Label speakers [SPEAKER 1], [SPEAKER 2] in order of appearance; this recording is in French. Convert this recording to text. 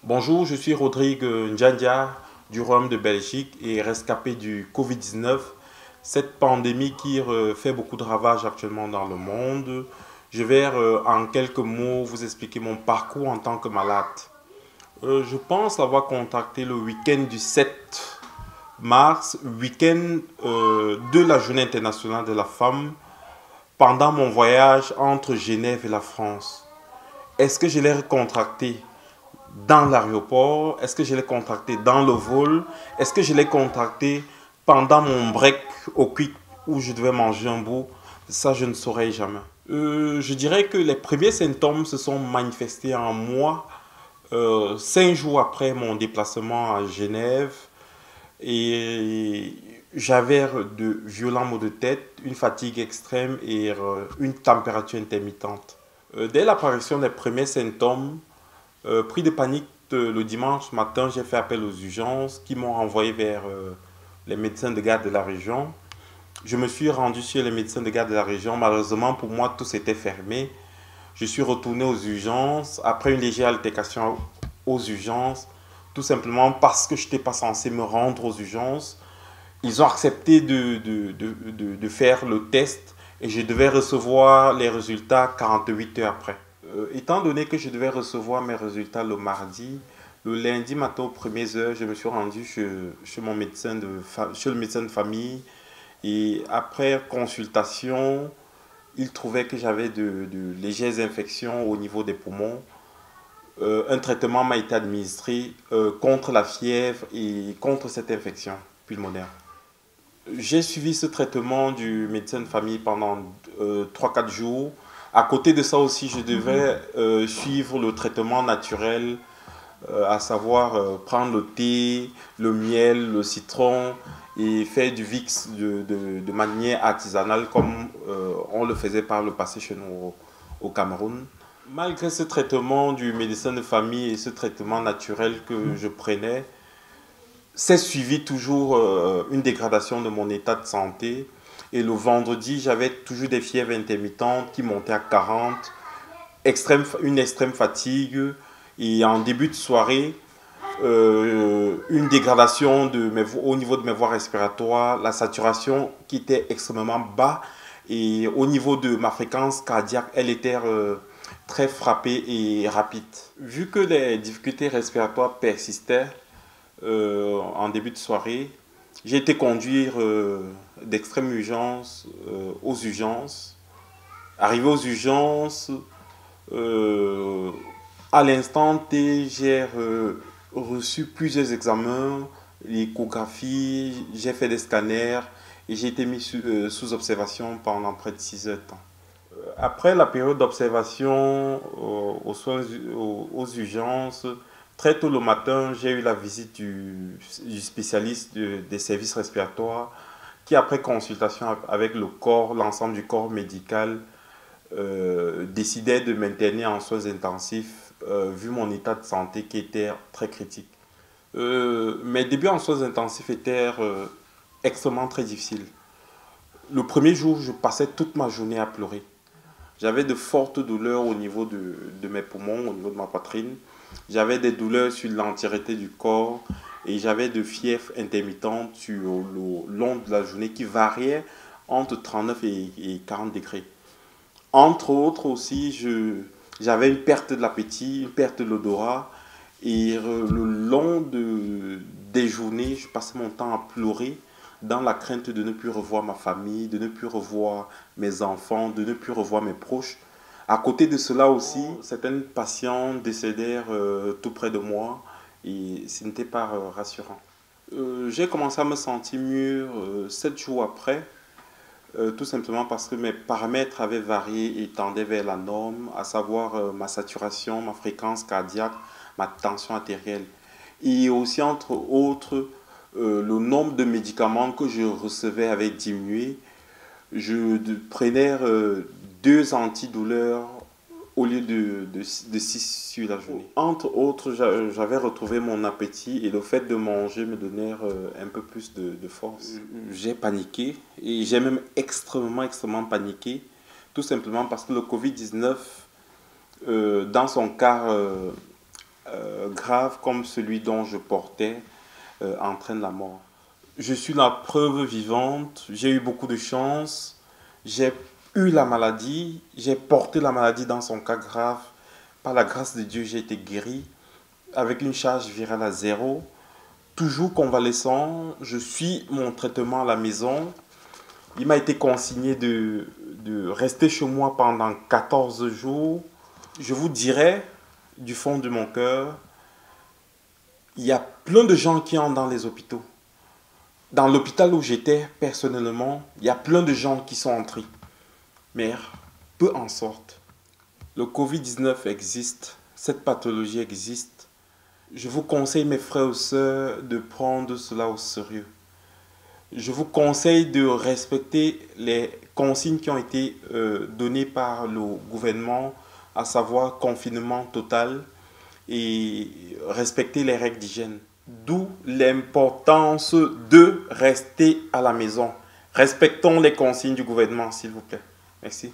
[SPEAKER 1] Bonjour, je suis Rodrigue Ndjandia du Royaume de Belgique et rescapé du Covid-19, cette pandémie qui fait beaucoup de ravages actuellement dans le monde. Je vais en quelques mots vous expliquer mon parcours en tant que malade. Je pense l'avoir contacté le week-end du 7 mars, week-end de la Journée internationale de la femme, pendant mon voyage entre Genève et la France. Est-ce que je l'ai contracté dans l'aéroport? Est-ce que je l'ai contracté dans le vol? Est-ce que je l'ai contracté pendant mon break au Quick où je devais manger un bout? Ça, je ne saurais jamais. Je dirais que les premiers symptômes se sont manifestés en moi 5 jours après mon déplacement à Genève et j'avais de violents maux de tête, une fatigue extrême et une température intermittente. Dès l'apparition des premiers symptômes, pris de panique le dimanche matin, j'ai fait appel aux urgences qui m'ont renvoyé vers les médecins de garde de la région. Je me suis rendu chez les médecins de garde de la région. Malheureusement pour moi, tout s'était fermé. Je suis retourné aux urgences après une légère altercation aux urgences, tout simplement parce que je n'étais pas censé me rendre aux urgences. Ils ont accepté de faire le test et je devais recevoir les résultats 48 heures après. Étant donné que je devais recevoir mes résultats le mardi, le lundi matin aux premières heures, je me suis rendu chez mon médecin chez le médecin de famille et après consultation, il trouvait que j'avais de légères infections au niveau des poumons. Un traitement m'a été administré contre la fièvre et contre cette infection pulmonaire. J'ai suivi ce traitement du médecin de famille pendant 3-4 jours. À côté de ça aussi, je devais suivre le traitement naturel, à savoir prendre le thé, le miel, le citron et faire du VIX de manière artisanale comme on le faisait par le passé chez nous au Cameroun. Malgré ce traitement du médecin de famille et ce traitement naturel que je prenais, c'est suivi toujours une dégradation de mon état de santé. Et le vendredi, j'avais toujours des fièvres intermittentes qui montaient à 40, une extrême fatigue. Et en début de soirée, une dégradation au niveau de mes voies respiratoires, la saturation qui était extrêmement bas. Et au niveau de ma fréquence cardiaque, elle était très frappée et rapide. Vu que les difficultés respiratoires persistaient, en début de soirée, j'ai été conduire d'extrême urgence aux urgences. Arrivé aux urgences, euh, à l'instant T, j'ai reçu plusieurs examens, l'échographie, j'ai fait des scanners et j'ai été mis sous observation pendant près de 6 heures de temps. Après la période d'observation aux urgences, très tôt le matin, j'ai eu la visite du spécialiste des services respiratoires qui, après consultation avec le corps, l'ensemble du corps médical, décidait de m'interner en soins intensifs vu mon état de santé qui était très critique. Mes débuts en soins intensifs étaient extrêmement très difficiles. Le premier jour, je passais toute ma journée à pleurer. J'avais de fortes douleurs au niveau de mes poumons, au niveau de ma poitrine. J'avais des douleurs sur l'entièreté du corps et j'avais de fièvre intermittente sur le long de la journée qui variait entre 39 et 40 degrés. Entre autres aussi, j'avais une perte de l'appétit, une perte de l'odorat et le long des journées, je passais mon temps à pleurer dans la crainte de ne plus revoir ma famille, de ne plus revoir mes enfants, de ne plus revoir mes proches. À côté de cela aussi, certaines patients décédèrent tout près de moi et ce n'était pas rassurant. J'ai commencé à me sentir mieux 7 jours après, tout simplement parce que mes paramètres avaient varié et tendaient vers la norme, à savoir ma saturation, ma fréquence cardiaque, ma tension artérielle. Et aussi, entre autres, le nombre de médicaments que je recevais avait diminué. Je prenais 2 antidouleurs au lieu de 6 sur la journée. Entre autres, j'avais retrouvé mon appétit et le fait de manger me donnait un peu plus de force. J'ai paniqué et j'ai même extrêmement paniqué, tout simplement parce que le Covid-19, dans son cas grave comme celui dont je portais entraîne la mort. Je suis la preuve vivante, j'ai eu beaucoup de chance, j'ai eu la maladie, j'ai porté la maladie dans son cas grave. Par la grâce de Dieu, j'ai été guéri avec une charge virale à zéro. Toujours convalescent, je suis mon traitement à la maison. Il m'a été consigné de rester chez moi pendant 14 jours. Je vous dirais, du fond de mon cœur, il y a plein de gens qui entrent dans les hôpitaux. Dans l'hôpital où j'étais, personnellement, il y a plein de gens qui sont entrés. Mais peu en sortent. Le Covid-19 existe, cette pathologie existe. Je vous conseille, mes frères et sœurs, de prendre cela au sérieux. Je vous conseille de respecter les consignes qui ont été données par le gouvernement, à savoir confinement total et respecter les règles d'hygiène. D'où l'importance de rester à la maison. Respectons les consignes du gouvernement, s'il vous plaît. Merci.